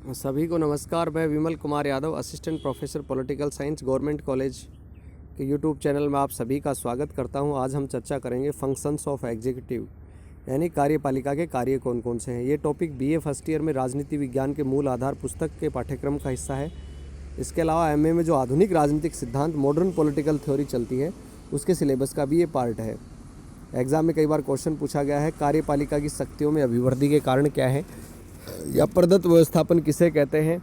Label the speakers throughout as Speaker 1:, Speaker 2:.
Speaker 1: सभी को नमस्कार। मैं Vimal Kumar Yadav, assistant professor political science, government college के यूट्यूब चैनल में आप सभी का स्वागत करता हूं। आज हम चर्चा करेंगे फंक्शंस ऑफ एग्जीक्यूटिव, यानी कार्यपालिका के कार्य कौन कौन से हैं। ये टॉपिक बीए फर्स्ट ईयर में राजनीति विज्ञान के मूल आधार पुस्तक के पाठ्यक्रम का हिस्सा है। इसके अलावा एमए में जो आधुनिक राजनीतिक सिद्धांत, मॉडर्न पॉलिटिकल थ्योरी चलती है, उसके सिलेबस का भी ये पार्ट है। एग्ज़ाम में कई बार क्वेश्चन पूछा गया है, कार्यपालिका की शक्तियों में अभिवृद्धि के कारण क्या है, या प्रदत्त व्यवस्थापन किसे कहते हैं,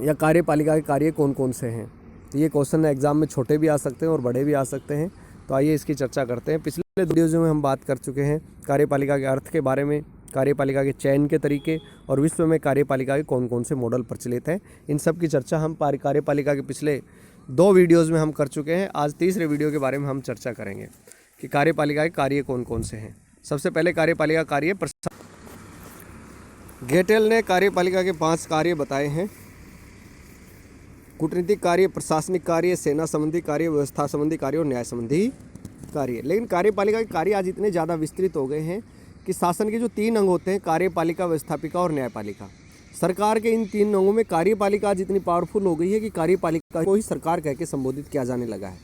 Speaker 1: या कार्यपालिका के कार्य कौन कौन से हैं। तो ये क्वेश्चन एग्जाम में छोटे भी आ सकते हैं और बड़े भी आ सकते हैं। तो आइए इसकी चर्चा करते हैं। पिछले वीडियोज़ में हम बात कर चुके हैं कार्यपालिका के अर्थ के बारे में, कार्यपालिका के चयन के तरीके और विश्व में कार्यपालिका के कौन कौन से मॉडल प्रचलित हैं। इन सब की चर्चा हम कार्यपालिका के पिछले 2 वीडियोज़ में हम कर चुके हैं। आज तीसरे वीडियो के बारे में हम चर्चा करेंगे कि कार्यपालिका के कार्य कौन कौन से हैं। सबसे पहले कार्यपालिका कार्य गेटेल ने कार्यपालिका के 5 कार्य बताए हैं: कूटनीतिक कार्य, प्रशासनिक कार्य, सेना संबंधी कार्य, व्यवस्था संबंधी कार्य और न्याय संबंधी कार्य। लेकिन कार्यपालिका के कार्य आज इतने ज़्यादा विस्तृत हो गए हैं कि शासन के जो 3 अंग होते हैं, कार्यपालिका, व्यवस्थापिका और न्यायपालिका, सरकार के इन 3 अंगों में कार्यपालिका आज इतनी पावरफुल हो गई है कि कार्यपालिका को ही सरकार कह के संबोधित किया जाने लगा है।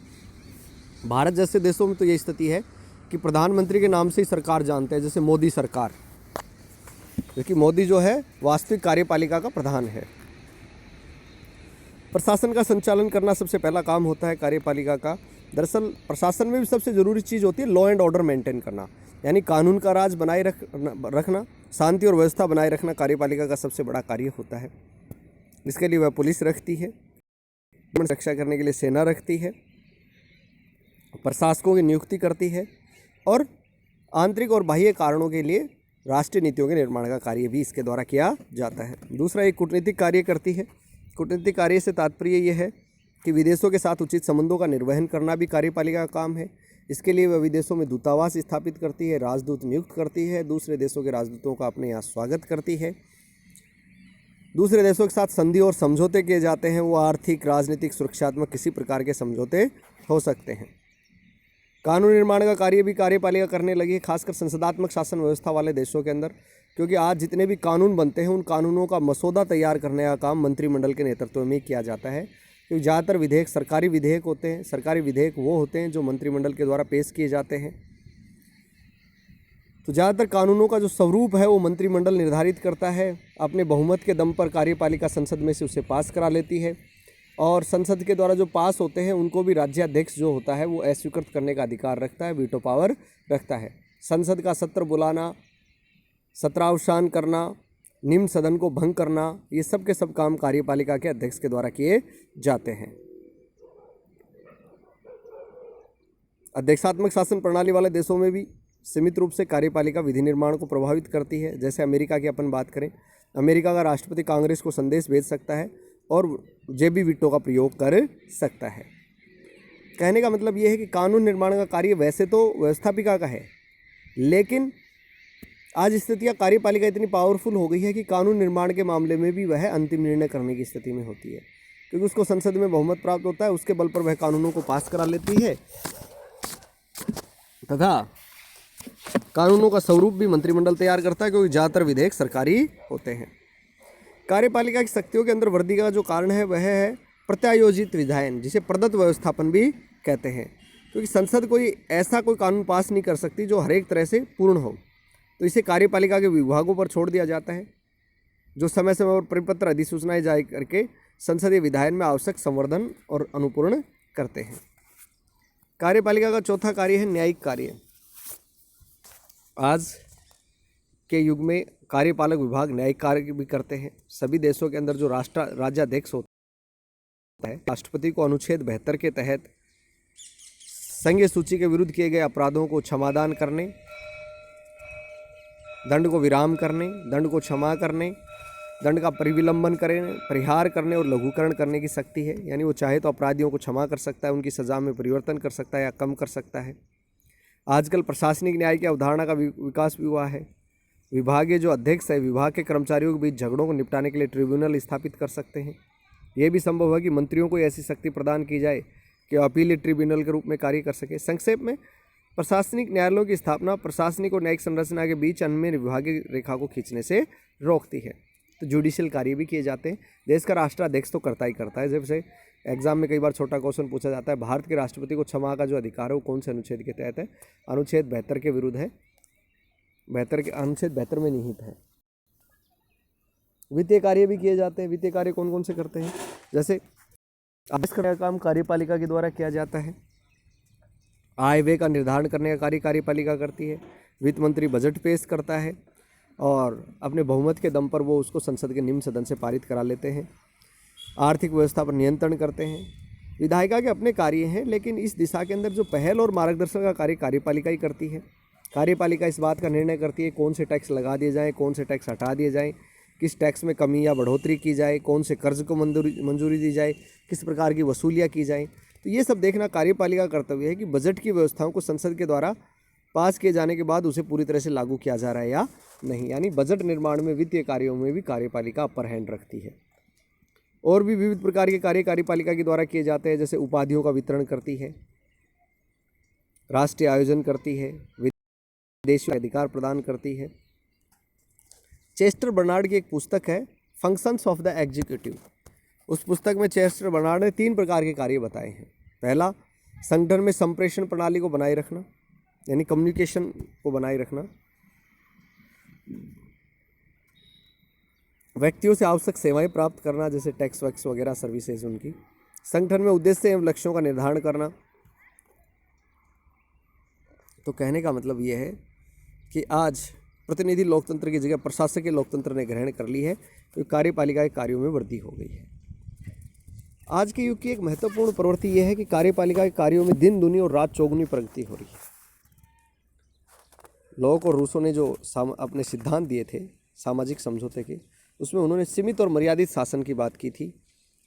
Speaker 1: भारत जैसे देशों में तो ये स्थिति है कि प्रधानमंत्री के नाम से ही सरकार जानते हैं, जैसे मोदी सरकार, क्योंकि मोदी जो है वास्तविक कार्यपालिका का प्रधान है। प्रशासन का संचालन करना सबसे पहला काम होता है कार्यपालिका का। दरअसल प्रशासन में भी सबसे ज़रूरी चीज़ होती है लॉ एंड ऑर्डर मेंटेन करना, यानी कानून का राज बनाए रखना, शांति और व्यवस्था बनाए रखना कार्यपालिका का सबसे बड़ा कार्य होता है। इसके लिए वह पुलिस रखती है, रक्षा करने के लिए सेना रखती है, प्रशासकों की नियुक्ति करती है और आंतरिक और बाह्य कारणों के लिए राष्ट्रीय नीतियों के निर्माण का कार्य भी इसके द्वारा किया जाता है। दूसरा, एक कूटनीतिक कार्य करती है। कूटनीतिक कार्य से तात्पर्य यह है कि विदेशों के साथ उचित संबंधों का निर्वहन करना भी कार्यपालिका का काम है। इसके लिए वह विदेशों में दूतावास स्थापित करती है, राजदूत नियुक्त करती है, दूसरे देशों के राजदूतों का अपने यहाँ स्वागत करती है, दूसरे देशों के साथ संधि और समझौते किए जाते हैं, वो आर्थिक, राजनीतिक, सुरक्षात्मक किसी प्रकार के समझौते हो सकते हैं। कानून निर्माण का कार्य भी कार्यपालिका करने लगी है, खासकर संसदात्मक शासन व्यवस्था वाले देशों के अंदर, क्योंकि आज जितने भी कानून बनते हैं उन कानूनों का मसौदा तैयार करने का काम मंत्रिमंडल के नेतृत्व में किया जाता है। क्योंकि ज़्यादातर विधेयक सरकारी विधेयक होते हैं। सरकारी विधेयक वो होते हैं जो मंत्रिमंडल के द्वारा पेश किए जाते हैं। तो ज़्यादातर कानूनों का जो स्वरूप है वो मंत्रिमंडल निर्धारित करता है। अपने बहुमत के दम पर कार्यपालिका संसद में से उसे पास करा लेती है और संसद के द्वारा जो पास होते हैं उनको भी राज्याध्यक्ष जो होता है वो अस्वीकृत करने का अधिकार रखता है, वीटो पावर रखता है। संसद का सत्र बुलाना, सत्रावसान करना, निम्न सदन को भंग करना, ये सब के सब काम कार्यपालिका के अध्यक्ष के द्वारा किए जाते हैं। अध्यक्षात्मक शासन प्रणाली वाले देशों में भी सीमित रूप से कार्यपालिका विधि निर्माण को प्रभावित करती है। जैसे अमेरिका की अपन बात करें, अमेरिका का राष्ट्रपति कांग्रेस को संदेश भेज सकता है और जेबी वीटो का प्रयोग कर सकता है। कहने का मतलब ये है कि कानून निर्माण का कार्य वैसे तो व्यवस्थापिका का है, लेकिन आज स्थितियाँ कार्यपालिका इतनी पावरफुल हो गई है कि कानून निर्माण के मामले में भी वह अंतिम निर्णय करने की स्थिति में होती है, क्योंकि उसको संसद में बहुमत प्राप्त होता है, उसके बल पर वह कानूनों को पास करा लेती है तथा कानूनों का स्वरूप भी मंत्रिमंडल तैयार करता है, क्योंकि ज़्यादातर विधेयक सरकारी होते हैं। कार्यपालिका की शक्तियों के अंदर वृद्धि का जो कारण है वह है प्रत्यायोजित विधायन, जिसे प्रदत्त व्यवस्थापन भी कहते हैं। क्योंकि संसद कोई ऐसा कोई कानून पास नहीं कर सकती जो हर एक तरह से पूर्ण हो, तो इसे कार्यपालिका के विभागों पर छोड़ दिया जाता है, जो समय समय पर परिपत्र, अधिसूचनाएं जारी करके संसदीय विधायन में आवश्यक संवर्धन और अनुपूर्ण करते हैं। कार्यपालिका का चौथा कार्य है न्यायिक कार्य। आज के युग में कार्यपालक विभाग न्यायिक कार्य भी करते हैं। सभी देशों के अंदर जो राज्याध्यक्ष होता है, राष्ट्रपति को अनुच्छेद 72 के तहत संघीय सूची के विरुद्ध किए गए अपराधों को क्षमादान करने, दंड को विराम करने, दंड को क्षमा करने, दंड का परिविलंबन करने, परिहार करने और लघुकरण करने की शक्ति है। यानी वो चाहे तो अपराधियों को क्षमा कर सकता है, उनकी सज़ा में परिवर्तन कर सकता है या कम कर सकता है। आजकल प्रशासनिक न्याय की अवधारणा का विकास भी हुआ है। विभागीय जो अध्यक्ष है, विभाग के कर्मचारियों के बीच झगड़ों को निपटाने के लिए ट्रिब्यूनल स्थापित कर सकते हैं। यह भी संभव है कि मंत्रियों को ऐसी शक्ति प्रदान की जाए कि अपीलीय ट्रिब्यूनल के रूप में कार्य कर सके। संक्षेप में, प्रशासनिक न्यायालयों की स्थापना प्रशासनिक और न्यायिक संरचना के बीच अनन्य विभागीय रेखा को खींचने से रोकती है। तो जुडिशियल कार्य भी किए जाते हैं। देश का राष्ट्राध्यक्ष तो करता ही करता है। जैसे एग्जाम में कई बार छोटा क्वेश्चन पूछा जाता है, भारत के राष्ट्रपति को क्षमा का जो अधिकार है वो कौन से अनुच्छेद के तहत है? अनुच्छेद 72 के विरुद्ध है, 72 के अनुच्छेद 72 में निहित है। वित्तीय कार्य भी किए जाते हैं। वित्तीय कार्य कौन कौन से करते हैं? जैसे आदेश करने का काम कार्यपालिका के द्वारा किया जाता है। आय व्यय का निर्धारण करने का कार्य कार्यपालिका करती है। वित्त मंत्री बजट पेश करता है और अपने बहुमत के दम पर वो उसको संसद के निम्न सदन से पारित करा लेते हैं। आर्थिक व्यवस्था पर नियंत्रण करते हैं। विधायिका के अपने कार्य हैं, लेकिन इस दिशा के अंदर जो पहल और मार्गदर्शन का कार्य कार्यपालिका ही करती है। कार्यपालिका इस बात का निर्णय करती है कौन से टैक्स लगा दिए जाएँ, कौन से टैक्स हटा दिए जाएँ, किस टैक्स में कमी या बढ़ोतरी की जाए, कौन से कर्ज को मंजूरी दी जाए, किस प्रकार की वसूलियाँ की जाएँ। तो ये सब देखना कार्यपालिका का कर्तव्य है कि बजट की व्यवस्थाओं को संसद के द्वारा पास किए जाने के बाद उसे पूरी तरह से लागू किया जा रहा है या नहीं। यानी बजट निर्माण में, वित्तीय कार्यों में भी कार्यपालिका अपर हैंड रखती है। और भी विविध प्रकार के कार्य कार्यपालिका के द्वारा किए जाते हैं। जैसे उपाधियों का वितरण करती है, राष्ट्रीय आयोजन करती है, विदेशी अधिकार प्रदान करती है। चेस्टर बर्नार्ड की एक पुस्तक है फंक्शंस ऑफ द एग्जीक्यूटिव। उस पुस्तक में चेस्टर बर्नार्ड ने 3 प्रकार के कार्य बताए हैं। पहला, संगठन में संप्रेषण प्रणाली को बनाए रखना, यानी कम्युनिकेशन को बनाए रखना। व्यक्तियों से आवश्यक सेवाएं प्राप्त करना, जैसे टैक्स वैक्स वगैरह सर्विसेज उनकी। संगठन में उद्देश्य एवं लक्ष्यों का निर्धारण करना। तो कहने का मतलब ये है कि आज प्रतिनिधि लोकतंत्र की जगह प्रशासकीय लोकतंत्र ने ग्रहण कर ली है, तो कार्यपालिका के कार्यों में वृद्धि हो गई है। आज के युग की एक महत्वपूर्ण प्रवृत्ति यह है कि कार्यपालिका के कार्यों में दिन दुनी और रात चौगुनी प्रगति हो रही है। लोग और रूसों ने जो अपने सिद्धांत दिए थे सामाजिक समझौते के, उसमें उन्होंने सीमित और मर्यादित शासन की बात की थी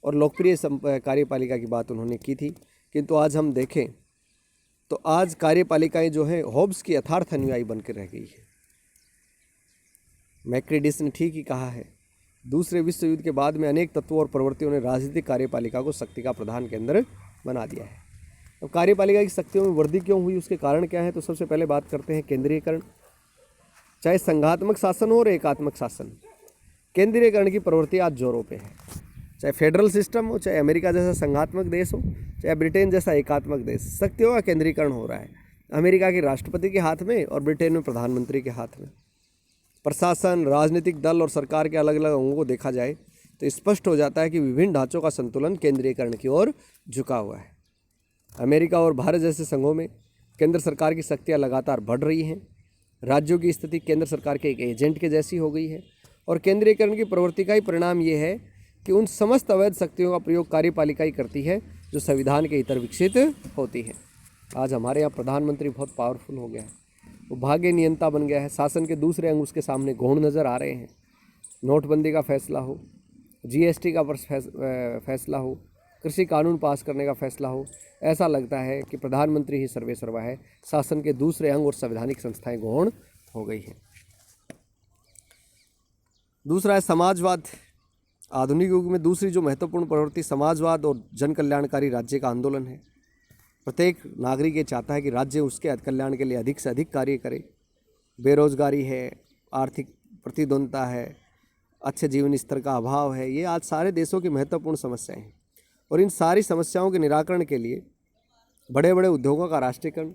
Speaker 1: और लोकप्रिय कार्यपालिका की बात उन्होंने की थी। किंतु आज हम देखें तो आज कार्यपालिकाएं जो हैं होब्स की यथार्थ अनुयायी बनकर रह गई है। मैक्रेडिस ने ठीक ही कहा है, दूसरे विश्व युद्ध के बाद में अनेक तत्वों और प्रवृत्तियों ने राजनीतिक कार्यपालिका को शक्ति का प्रधान केंद्र बना दिया है। अब कार्यपालिका की शक्तियों में वृद्धि क्यों हुई, उसके कारण क्या है? तो सबसे पहले बात करते हैं केंद्रीयकरण। चाहे संघात्मक शासन हो और एकात्मक शासन, केंद्रीयकरण की प्रवृत्ति आज जोरों पे है। चाहे फेडरल सिस्टम हो, चाहे अमेरिका जैसा संघात्मक देश हो, चाहे ब्रिटेन जैसा एकात्मक देश, शक्तियों का केंद्रीकरण हो रहा है। अमेरिका के राष्ट्रपति के हाथ में और ब्रिटेन में प्रधानमंत्री के हाथ में। प्रशासन, राजनीतिक दल और सरकार के अलग अलग अंगों को देखा जाए तो स्पष्ट हो जाता है कि विभिन्न ढांचों का संतुलन केंद्रीयकरण की ओर झुका हुआ है। अमेरिका और भारत जैसे संघों में केंद्र सरकार की शक्तियाँ लगातार बढ़ रही हैं। राज्यों की स्थिति केंद्र सरकार के एक एजेंट के जैसी हो गई है और केंद्रीयकरण की प्रवृत्ति का ही परिणाम ये है कि उन समस्त अवैध शक्तियों का प्रयोग कार्यपालिका ही करती है जो संविधान के इतर विकसित होती है। आज हमारे यहाँ प्रधानमंत्री बहुत पावरफुल हो गया है, वो भाग्य नियंता बन गया है। शासन के दूसरे अंग उसके सामने गौण नज़र आ रहे हैं। नोटबंदी का फैसला हो, जीएसटी का फैसला हो, कृषि कानून पास करने का फैसला हो, ऐसा लगता है कि प्रधानमंत्री ही सर्वेसर्वा है। शासन के दूसरे अंग और संवैधानिक संस्थाएं गौण हो गई हैं। दूसरा है समाजवाद। आधुनिक युग में दूसरी जो महत्वपूर्ण प्रवृत्ति समाजवाद और जन कल्याणकारी राज्य का आंदोलन है। प्रत्येक नागरिक ये चाहता है कि राज्य उसके कल्याण के लिए अधिक से अधिक कार्य करे। बेरोजगारी है, आर्थिक प्रतिद्वंद्विता है, अच्छे जीवन स्तर का अभाव है, ये आज सारे देशों की महत्वपूर्ण समस्याएं हैं। और इन सारी समस्याओं के निराकरण के लिए बड़े बड़े उद्योगों का राष्ट्रीयकरण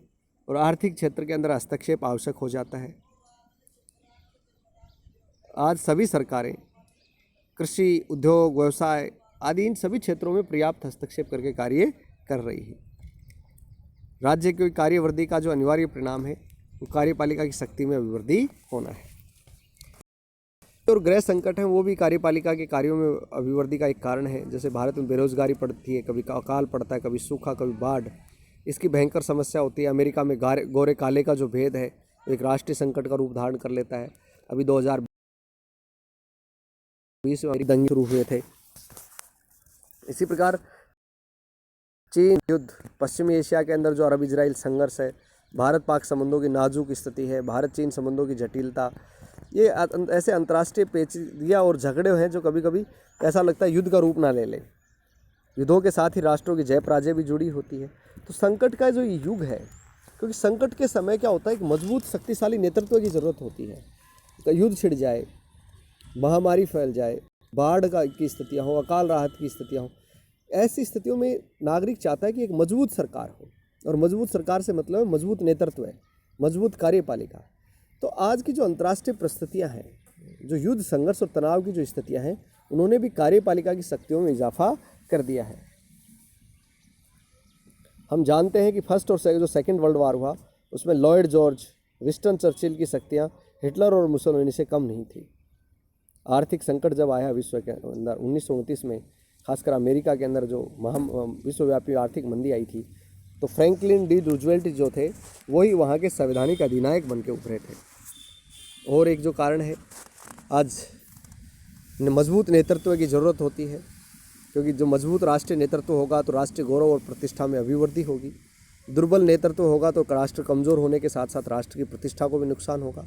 Speaker 1: और आर्थिक क्षेत्र के अंदर हस्तक्षेप आवश्यक हो जाता है। आज सभी सरकारें कृषि, उद्योग, व्यवसाय आदि इन सभी क्षेत्रों में पर्याप्त हस्तक्षेप करके कार्य कर रही है। राज्य की कार्यवृद्धि का जो अनिवार्य परिणाम है वो कार्यपालिका की शक्ति में अभिवृद्धि होना है। और गृह संकट है वो भी कार्यपालिका के कार्यों में अभिवृद्धि का एक कारण है। जैसे भारत में बेरोजगारी पड़ती है, कभी अकाल पड़ता है, कभी सूखा, कभी बाढ़, इसकी भयंकर समस्या होती है। अमेरिका में गोरे काले का जो भेद है वो एक राष्ट्रीय संकट का रूप धारण कर लेता है। अभी 2020 में दंगे शुरू हुए थे। इसी प्रकार चीन युद्ध, पश्चिमी एशिया के अंदर जो अरब इजराइल संघर्ष है, भारत पाक संबंधों की नाजुक स्थिति है, भारत चीन संबंधों की जटिलता, ये ऐसे अंतर्राष्ट्रीय पेचीदियाँ और झगड़े हैं जो कभी कभी ऐसा लगता है युद्ध का रूप ना ले लें। युद्धों के साथ ही राष्ट्रों की जय पराजय भी जुड़ी होती है। तो संकट का जो युग है, क्योंकि संकट के समय क्या होता है, एक मजबूत शक्तिशाली नेतृत्व की ज़रूरत होती है। तो युद्ध छिड़ जाए, महामारी फैल जाए, बाढ़ की स्थितियाँ हो, अकाल राहत की स्थितियाँ हो, ऐसी स्थितियों में नागरिक चाहता है कि एक मजबूत सरकार हो, और मजबूत सरकार से मतलब है मजबूत नेतृत्व है, मजबूत कार्यपालिका। तो आज की जो अंतर्राष्ट्रीय परिस्थितियाँ हैं, जो युद्ध संघर्ष और तनाव की जो स्थितियाँ हैं, उन्होंने भी कार्यपालिका की शक्तियों में इजाफा कर दिया है। हम जानते हैं कि फर्स्ट और जो सेकंड वर्ल्ड वार हुआ उसमें लॉयड जॉर्ज, विंस्टन चर्चिल की शक्तियाँ हिटलर और मुसोलिनी से कम नहीं थी। आर्थिक संकट जब आया विश्व के अंदर 1929 में, खासकर अमेरिका के अंदर जो विश्वव्यापी आर्थिक मंदी आई थी, तो फ्रैंकलिन डी रूजवेल्ट जो थे वही वहाँ के संवैधानिक अधिनायक बन के उभरे थे। और एक जो कारण है, आज मजबूत नेतृत्व की ज़रूरत होती है, क्योंकि जो मजबूत राष्ट्रीय नेतृत्व होगा तो राष्ट्रीय गौरव और प्रतिष्ठा में अभिवृद्धि होगी। दुर्बल नेतृत्व होगा तो राष्ट्र कमज़ोर होने के साथ साथ राष्ट्र की प्रतिष्ठा को भी नुकसान होगा।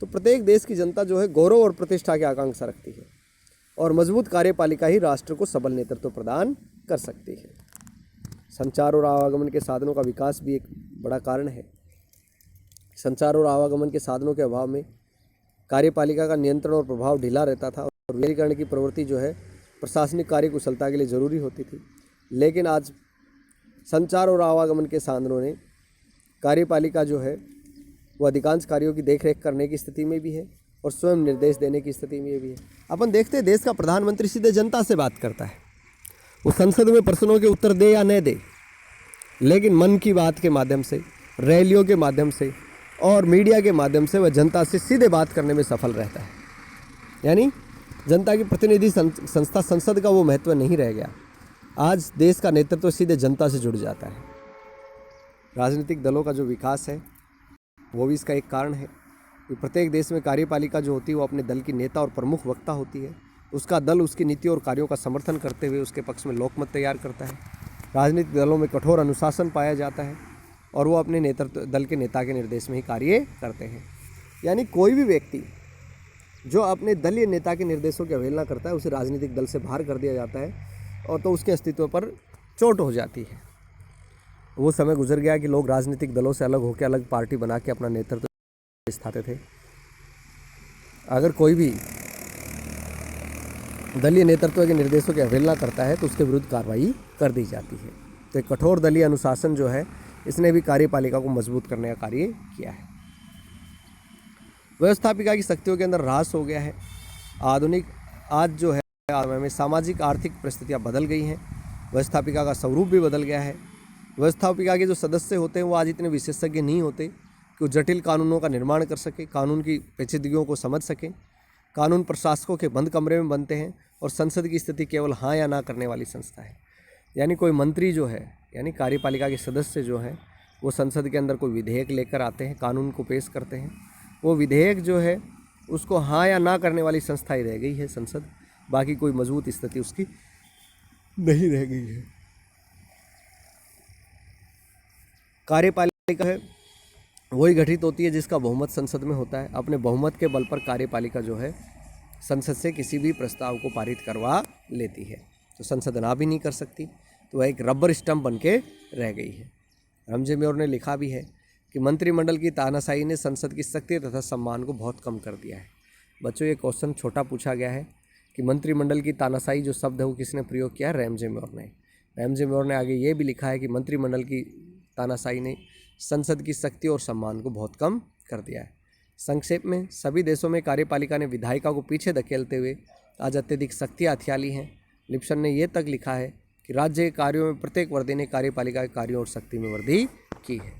Speaker 1: तो प्रत्येक देश की जनता जो है गौरव और प्रतिष्ठा की आकांक्षा रखती है, और मजबूत कार्यपालिका ही राष्ट्र को सबल नेतृत्व प्रदान कर सकती है। संचार और आवागमन के साधनों का विकास भी एक बड़ा कारण है। संचार और आवागमन के साधनों के अभाव में कार्यपालिका का नियंत्रण और प्रभाव ढीला रहता था, और विकेंद्रीकरण की प्रवृत्ति जो है प्रशासनिक कार्य कुशलता के लिए ज़रूरी होती थी। लेकिन आज संचार और आवागमन के साधनों ने कार्यपालिका जो है वो अधिकांश कार्यों की देखरेख करने की स्थिति में भी है और स्वयं निर्देश देने की स्थिति में भी है। अपन देखते हैं देश का प्रधानमंत्री सीधे जनता से बात करता है, वो संसद में प्रश्नों के उत्तर दे या न दे, लेकिन मन की बात के माध्यम से, रैलियों के माध्यम से और मीडिया के माध्यम से वह जनता से सीधे बात करने में सफल रहता है। यानी जनता की प्रतिनिधि संस्था संसद का वो महत्व नहीं रह गया। आज देश का नेतृत्व सीधे जनता से जुड़ जाता है। राजनीतिक दलों का जो विकास है वो भी इसका एक कारण है कि प्रत्येक देश में कार्यपालिका जो होती है वो अपने दल की नेता और प्रमुख वक्ता होती है। उसका दल उसकी नीति और कार्यों का समर्थन करते हुए उसके पक्ष में लोकमत तैयार करता है। राजनीतिक दलों में कठोर अनुशासन पाया जाता है और वो अपने नेतृत्व दल के नेता के निर्देश में ही कार्य करते हैं। यानी कोई भी व्यक्ति जो अपने दलीय नेता के निर्देशों की अवहेलना करता है उसे राजनीतिक दल से बाहर कर दिया जाता है, और तो उसके अस्तित्व पर चोट हो जाती है। वो समय गुजर गया कि लोग राजनीतिक दलों से अलग होकर अलग पार्टी बना के अपना नेतृत्व स्थाते थे। अगर कोई भी दलीय नेतृत्व के निर्देशों की अवहेलना करता है तो उसके विरुद्ध कार्रवाई कर दी जाती है। तो एक कठोर दलीय अनुशासन जो है इसने भी कार्यपालिका को मजबूत करने का कार्य किया है। व्यवस्थापिका की शक्तियों के अंदर ह्रास हो गया है। आज जो है में सामाजिक आर्थिक परिस्थितियाँ बदल गई हैं। व्यवस्थापिका का स्वरूप भी बदल गया है। व्यवस्थापिका के जो सदस्य होते हैं वो आज इतने विशेषज्ञ नहीं होते कि वो जटिल कानूनों का निर्माण कर सके, कानून की पेचीदगियों को समझ सकें। कानून प्रशासकों के बंद कमरे में बनते हैं और संसद की स्थिति केवल हाँ या ना करने वाली संस्था है। यानी कोई मंत्री जो है, यानी कार्यपालिका के सदस्य जो हैं, वो संसद के अंदर कोई विधेयक लेकर आते हैं, कानून को पेश करते हैं। वो विधेयक जो है उसको हाँ या ना करने वाली संस्था ही रह गई है संसद, बाकी कोई मजबूत स्थिति उसकी नहीं रह गई है। कार्यपालिका है वही गठित होती है जिसका बहुमत संसद में होता है। अपने बहुमत के बल पर कार्यपालिका जो है संसद से किसी भी प्रस्ताव को पारित करवा लेती है। तो संसद ना भी नहीं कर सकती, तो वह एक रबर स्टंप बन के रह गई है। रमजे मेयर ने लिखा भी है कि मंत्रिमंडल की तानाशाही ने संसद की शक्ति तथा सम्मान को बहुत कम कर दिया है। बच्चों, ये क्वेश्चन छोटा पूछा गया है कि मंत्रिमंडल की तानाशाही जो शब्द है वो किसने प्रयोग किया? रमजे मेयर ने। रमजे मेयर ने आगे ये भी लिखा है कि मंत्रिमंडल की तानाशाही ने संसद की शक्ति और सम्मान को बहुत कम कर दिया है। संक्षेप में, सभी देशों में कार्यपालिका ने विधायिका को पीछे धकेलते हुए आज अत्यधिक शक्तियाँ हथिया ली हैं। लिप्सन ने यह तक लिखा है कि राज्य के कार्यों में प्रत्येक वर्दी ने कार्यपालिका के कार्यों और शक्ति में वृद्धि की है।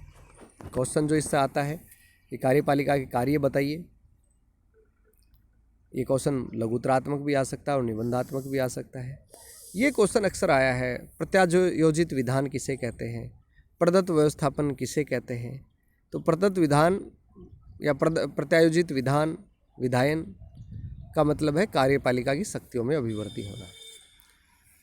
Speaker 1: क्वेश्चन जो इससे आता है कि कार्यपालिका के कार्य बताइए। ये क्वेश्चन लघुतरात्मक भी आ सकता है और निबंधात्मक भी आ सकता है। ये क्वेश्चन अक्सर आया है, प्रत्यायोजित विधान किसे कहते हैं, प्रदत्त व्यवस्थापन किसे कहते हैं। तो प्रदत्त विधान या प्रत्यायोजित विधायन का मतलब है कार्यपालिका की शक्तियों में अभिवृद्धि होना।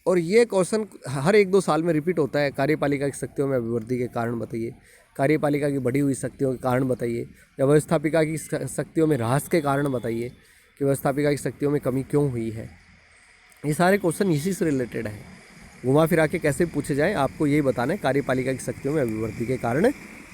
Speaker 1: और ये क्वेश्चन हर 1-2 साल में रिपीट होता है। कार्यपालिका की शक्तियों में अभिवृद्धि के कारण बताइए, कार्यपालिका की बढ़ी हुई शक्तियों के कारण बताइए, या व्यवस्थापिका की शक्तियों में ह्रास के कारण बताइए कि व्यवस्थापिका की शक्तियों में कमी क्यों हुई है। ये सारे क्वेश्चन इसी से रिलेटेड है। घुमा फिरा के कैसे पूछे जाएं, आपको यही बताना है कार्यपालिका की शक्तियों में अभिवृद्धि के कारण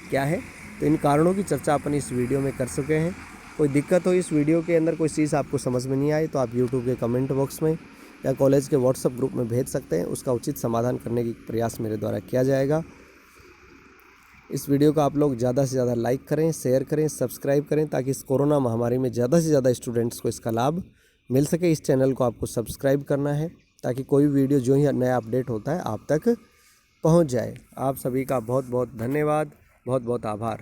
Speaker 1: क्या है। तो इन कारणों की चर्चा अपन इस वीडियो में कर चुके हैं। कोई दिक्कत हो इस वीडियो के अंदर, कोई चीज़ आपको समझ में नहीं आई तो आप यूट्यूब के कमेंट बॉक्स में या कॉलेज के व्हाट्सएप ग्रुप में भेज सकते हैं। उसका उचित समाधान करने की प्रयास मेरे द्वारा किया जाएगा। इस वीडियो को आप लोग ज़्यादा से ज़्यादा लाइक करें, शेयर करें, सब्सक्राइब करें, ताकि इस कोरोना महामारी में ज़्यादा से ज़्यादा स्टूडेंट्स को इसका लाभ मिल सके। इस चैनल को आपको सब्सक्राइब करना है ताकि कोई वीडियो जो ही नया अपडेट होता है आप तक पहुंच जाए। आप सभी का बहुत बहुत धन्यवाद, बहुत बहुत आभार।